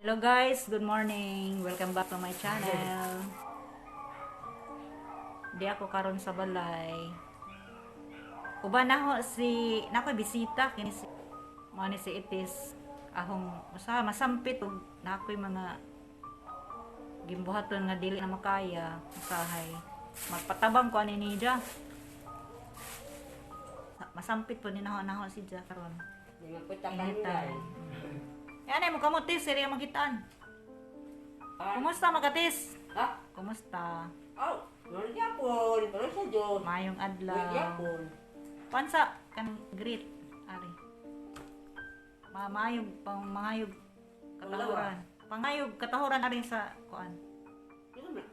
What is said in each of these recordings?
Hello guys, good morning. Welcome back to my channel. Di ako karon sa balay. Uban na ho si nako bisita kini si mo ni si Itis. Ahong usa masampit ug nakoy mga gimbuhaton nga dili na makaya usahay. Magpatabang ko ani ni Dia. Masampit po ni naho si Dia karon. Di magpunta ka nila eh. Yan ay mo kamutis, siri magitaan. Kumusta magatis? Ha? Kumusta? Oh, noon yapon. Pero sa Diyos. Mayong Noon adlaw. yapon. Pansa kan greet ari. Mamayog pang mangayog katahuran. Pangayog katahuran ari sa kuan. Ano na?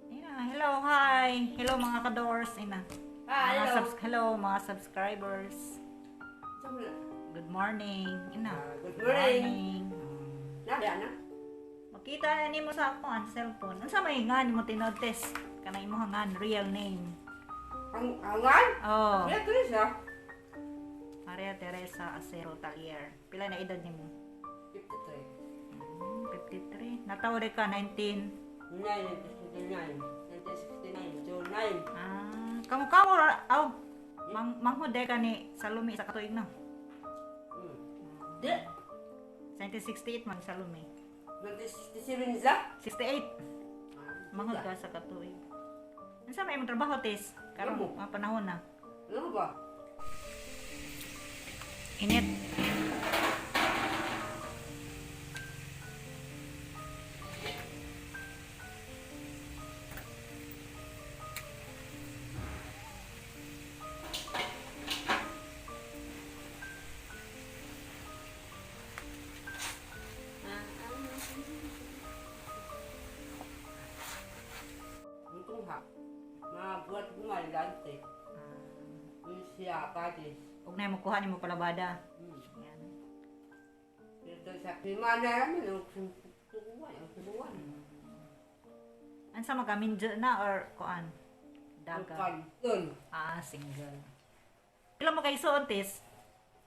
Ina, hello, hi. Hello mga kadors ina. Hello mga subscribers. Saan na? Good morning. Ina. Good morning. Nada na? Makita na nimo sa akong cellphone. Unsa may nga nimo tinotes? Kanang imong hangan real name. Ang angan? Oh. Wala Teresa. Maria Teresa Acero Talier. Pila na edad nimo? 53. 53. Natawo de ka 19. 1969. 1969. June 9. Kamu aw. Manghud de ka ni Salumi sa katuig na. Di. Sa 1968 man Salumi. 1967 za? 68. Manghud ka sa katuig. Unsa may imong trabaho tes? Karon Amo. mga panahon na. Ano ba? Init. Untung ha. Mabuhat gumalante. Yung siya kadis. Ug nay mo kuha nimo palabada. Yan. Dito sa Pimana naman, ang subuan. Ansa magaminjo na or kuan? Ang Daga. kanton. Single. Pila mo kay suon tes?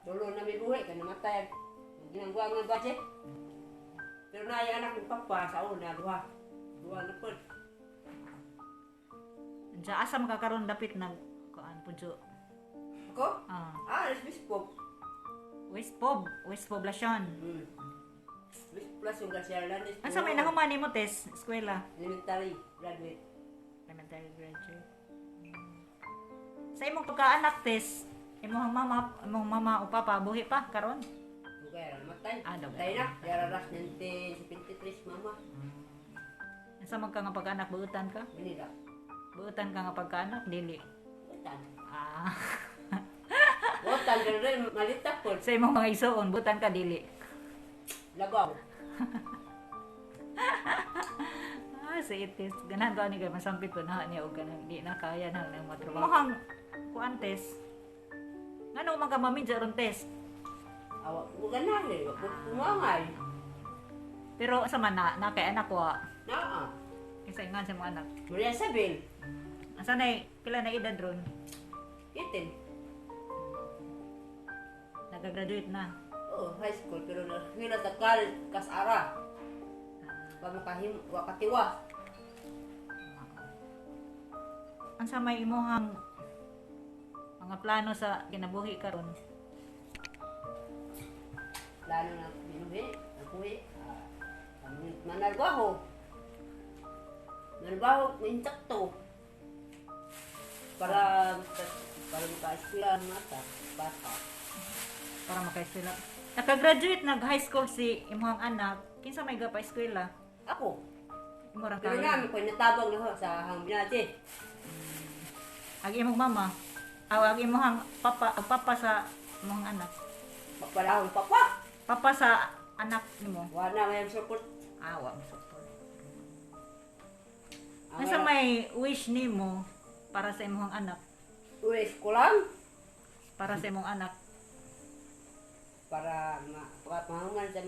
Dulo na may buhay ka, namatay. Ginangguang ng budget. Pero na yung anak ng papa sa una, duha na po. Diya asa makakaroon dapit nag kuan pudyo. Ako? Ah, Alas Bispop. West Poblacion. Plus yung Garcialan is Ansa may nahuman nimo tes eskwela? elementary graduate. Elementary graduate. Sa imong pagkaanak tes, imong mama o papa buhi pa karon? Bugay, namatay. Daw. Matay na. Yara ras 1973, mama. Ansa man ka nga pagkaanak buutan ka? Manila. Buutan ka nga pagkaanak dili. Butan. Ah. Butan, pero rin malita po. Sa imong mga isuon buutan ka dili. Labaw. Si itis ganahan to ani kay masampit ko na niya og kanang di na kaya na nang matrabaho. Mohang kuan tes. Ngano man ka mamidya ron tes? Awak ko ganahe, wag ko kumangay. Pero sa man na kay anak ko. Naa. Isa nga sa mga anak. Maria Isabel. Asa na pila na edad ron? Itin. Nagagraduate na. Oo, high school. Pero nila sa college, kasara. Pagmakahim, wakatiwa. Ansa may imuhang mga plano sa kinabuhi karon? Lalo na binuhi, nakuhi. Manarbaho. Manarbaho, intakto. Para maka-eskwela ang mata. Bata. Para makaeskwela. Nakagraduate nag-high school si imuhang anak. Kinsa may gapa eskwela? Ako. Imong Pero kaya. namin ko natabang na sa hambinati. Agi imong mama. Agi imong papa sa imong anak. Magpalahong papa. Papa sa anak nimo. Wala may support. Wa mo support. Asa may wish nimo para sa imong anak? Uwi eskulang. Para sa imong anak. Para makapahuman sa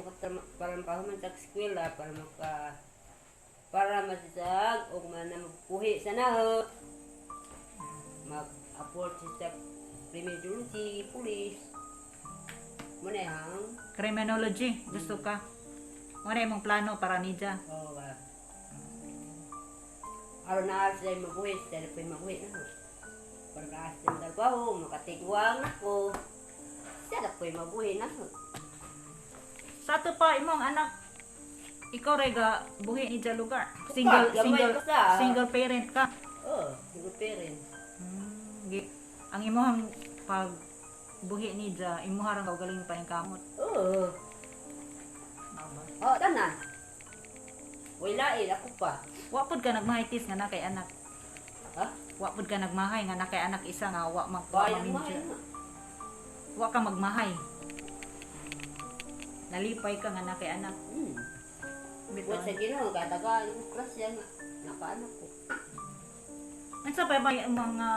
para makahuman sa eskwela para masisag o manampuhi sa naho mag-afford sa criminology, police manehang Criminology, gusto ka? Ano imong plano para nija? Oo ba? Araw na alas ay mabuhi, dahil pa mabuhi na ho. Para na alas ng trabaho, makatigwang ako. Siya na po'y mabuhi na ho. Sa to pa imong anak, ikaw rega buhi ni lugar. Gamay pa sa. Single parent ka. Oo, siguro parents. Ang imong pag buhi ni imuha ra galing pa yung kamot. Oo. Oo, tanan. Wala ako pa. Wa pud ka nagmahitis nga na kay anak. Ha? Wa pud ka nagmahay nga na kay anak isa nga wa Bayan mo magmaminja. na. Wa ka magmahay. Nalipay ka nga na kay anak. Buat sa Ginoo, katagaan ko klasya nga. Nakaanak ko. Unsa pa may mga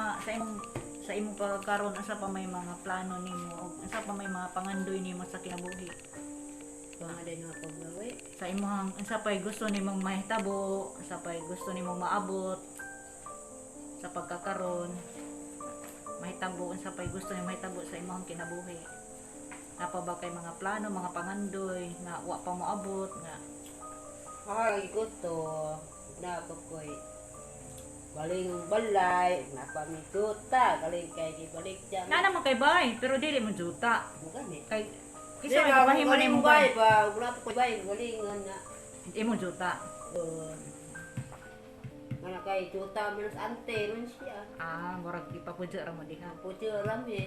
sa imong pagkaron unsa pa may mga plano nimo o unsa pa may mga pangandoy nimo sa kinabuhi? Mga din ako paglawi. Sa imong unsa pa gusto nimong mahitabo, unsa pa gusto nimong maabot sa pagkakaron? Mahitabo unsa pa gusto nimong mahitabo sa imong kinabuhi? Napa ba kay mga plano, mga pangandoy nga wa pa moabot nga Ay, gusto. Na ako ko'y galing balay, napamituta, galing kay gibalik dyan. na naman kay bay, pero dili mo juta. Gani. Kay Di kisa may ba, pahimo galing nimo bay bay. ba? Wala ko bay, galingan na. Imo juta. Mana kay tuta minus ante, nun siya. Murag ipapudyo ra mo diha. Puti rami.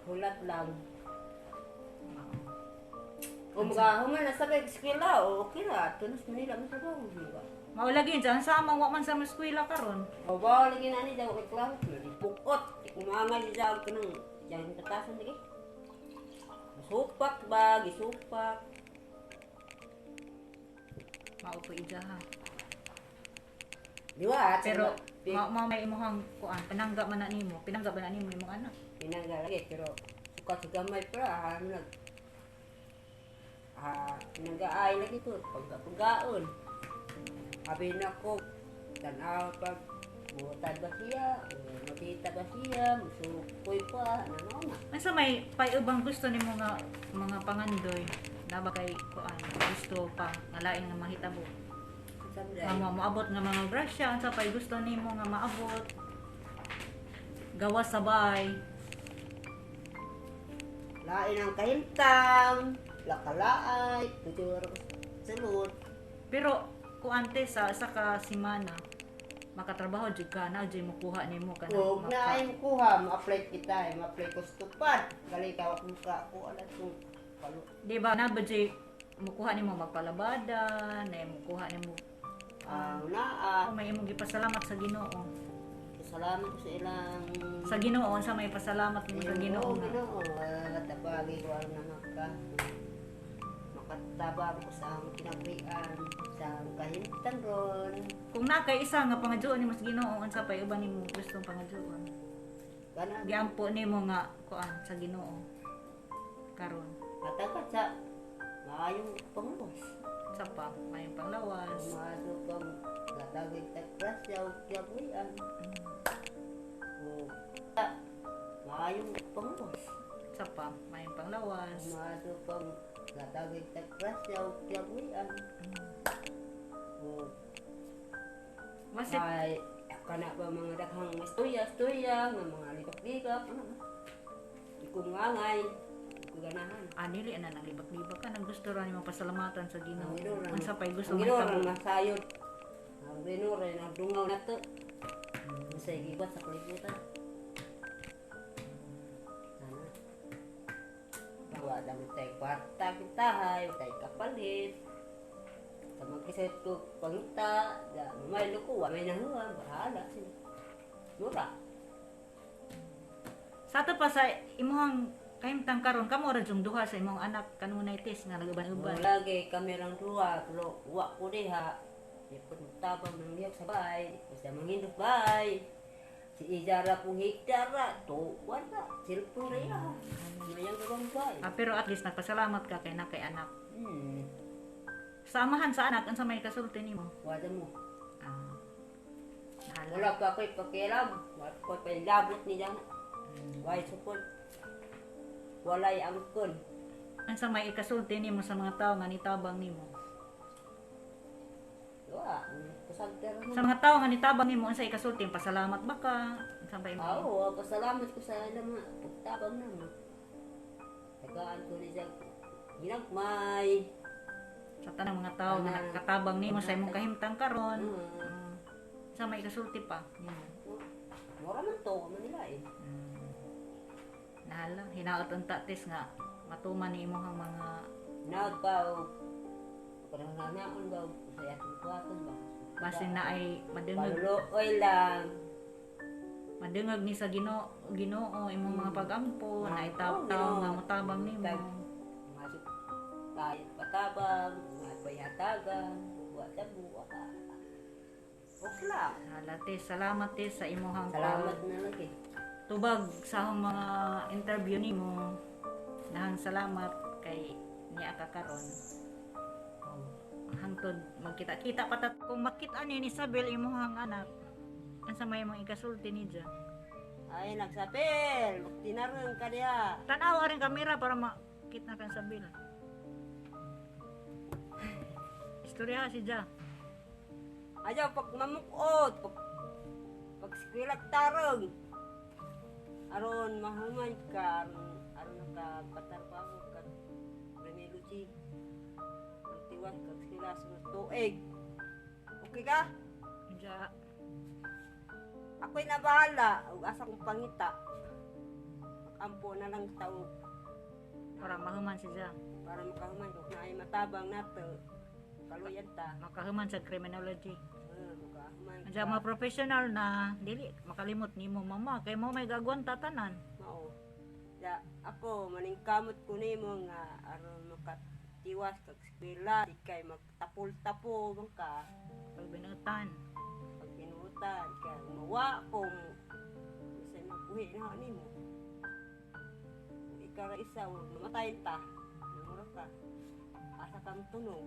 Hulat lang. Umaga, human na sa kay eskwela, okay ra. Tunos Manila mo trabaho ba? Mao lagi dyan sama wa man sa eskwela karon. O ba lagi na ni daw kay klaro, di pukot. Kumangal daw ko nang diyan tatasan lagi. Supak ba, gisupak. Mao po ija ha. Di ba? Pero mao may imong kuan pinangga man na nimo. Pinangga ba na nimo imong anak? pinangga lagi pero sukat sa gamay pa nag pinanggaay lagi to pagkaon. Abi na ko tanaw pag butad ba siya, matita ba siya, musukoy pa, ano na. Unsa may paiubang gusto nimo nga mga pangandoy? Na ba kay kuan gusto pa nga lain nga mahitabo? Sabday. Nga maabot nga mga grasya, unsa pay gusto nimo nga maabot? Gawas sabay. Lain ang kahintang, lakalaay, tutur, salud. Pero kuante sa ka semana makatrabaho jud ka na jud mo kuha nimo kana. Kung naay mo kuha, ma-apply kita, ma-apply ko stupad. Gali ka kung ka ko alat kung palo. Di ba na ba jud mo kuha nimo magpalabada, na mo kuha nimo kung may imong gipasalamat sa Ginoo. Salamat ko sa ilang Sa Ginoo unsa may pasalamat nimo sa Ginoo nga? Ginoo, katapagi ko ang namaka. Makatabang ko sa ang kinabrian, sa ang kahintang ron. Kung na kay isa nga pangadyoon nimo sa Ginoo unsa pay uban nimo gustong pangadyoon? Kana Giampo nimo nga kuan sa Ginoo karon. matakat sa maayong panglawas. Sa pa may panglawas. Maado pang gatagig takras yaw yabuyan. Maayong panglawas. Sa pa may panglawas. Maado pang gatagig takras yaw yabuyan. Masit Ay, kana ba mga daghang istorya nga mga libak-libak, ano ba? Di ko mangangay, di ko ganahan. anili na nang libak-libak ka nang gusto ra nimo pasalamatan sa Ginoo. Ang Ginoo ra. Unsa pay gusto Ang mo Ginoo itabo? ra nasayod. Ang Ginoo ra nagdungaw na to. Masay gibat sa kalibutan. Sana. Bawa lang tayo kwarta kita hay, tayo kapalit. Tamang kisay ko pangita, da may luko, wa may nahuwa, bahala sila. Mura. Sa ato pa sa imong kahimtang karon kamo ra jung duha sa imong anak kanunay tis nga nagaban-uban. Lagi kami lang dua, pero wa ko diha. Di po tabang ng liyak sa bay, di po siya mangindot bay. Si Ijara pong higdara, to, wala, silpong raya. Mayang gawang bay. Pero at least nagpasalamat ka kay na kay anak. Hmm, Samahan sa anak unsa may kasulti nimo? wala mo. Ah. Nahala. Wala pa ko'y pakialam, wala ko'y pailabot ni Jana. Why support? Walay angkon. Ansa may ikasulti nimo sa mga tao nga nitabang nimo? Wa, pasalter Sa na. mga tao nga nitabang nimo unsa ikasulti? Pasalamat ba ka? Unsa ba imo? Oo, pasalamat ko sa mga pagtabang na mo. Tagaan ko ni siya ginagmay. Sa tanang mga tao nga nakatabang nimo sa imong kahimtang karon. Sa may ikasulti pa nimo. Mura man to, Manila eh. Nahala, hinaot ang tatis nga matuman ni imo ang mga Naod pa o parang nanaon ba sa atong tuwaton ba? basin na ay madungag Paluloy lang. madungag ni sa Ginoo imong mga pagampo na itaw nga motabang nimo. Masuk tayo patabang, mga bayhatagan, buwa sa buwa. Okay lang. Hala tis, salamat tis sa imong Salamat na lagi. tubag sa akong mga interview nimo. Nahang salamat kay niya ka karon. Hangtod magkita-kita patat kung makita ni Isabel imong anak. Ansa may mga ikasulti ni Diya. Ay, nagsapil. Magtinarang ka diya. Tanaw ring kamera para makita kan Isabel. Istorya si Diya. Ayaw, pag mamukot, pag sikwilat tarong. Aron mahuman ka, aron nakapatarbaho ka. Remeluchi. Magtiwas ka sila sunod tuig. Okay ka? Diya. Ako'y nabahala. Ug asa kong pangita. Makampo na lang tao. Para mahuman si Diya. Para makahuman ko na ay matabang nato. Kaluyan ta. Makahuman sa criminology. Makahuman Diya mga professional na dili makalimot nimo mama kay mo may gagwan tatanan. Mao. Ya, ako maningkamot ko nimo nga aron makatiwas kag eskwela, di kay magtapol-tapo man ka Pagbinutan. pag pinutan kay mawa ko sa magbuhi na nimo. Kung ikaw ra isa mamatay ta. Namura ka. Asa kang tunog.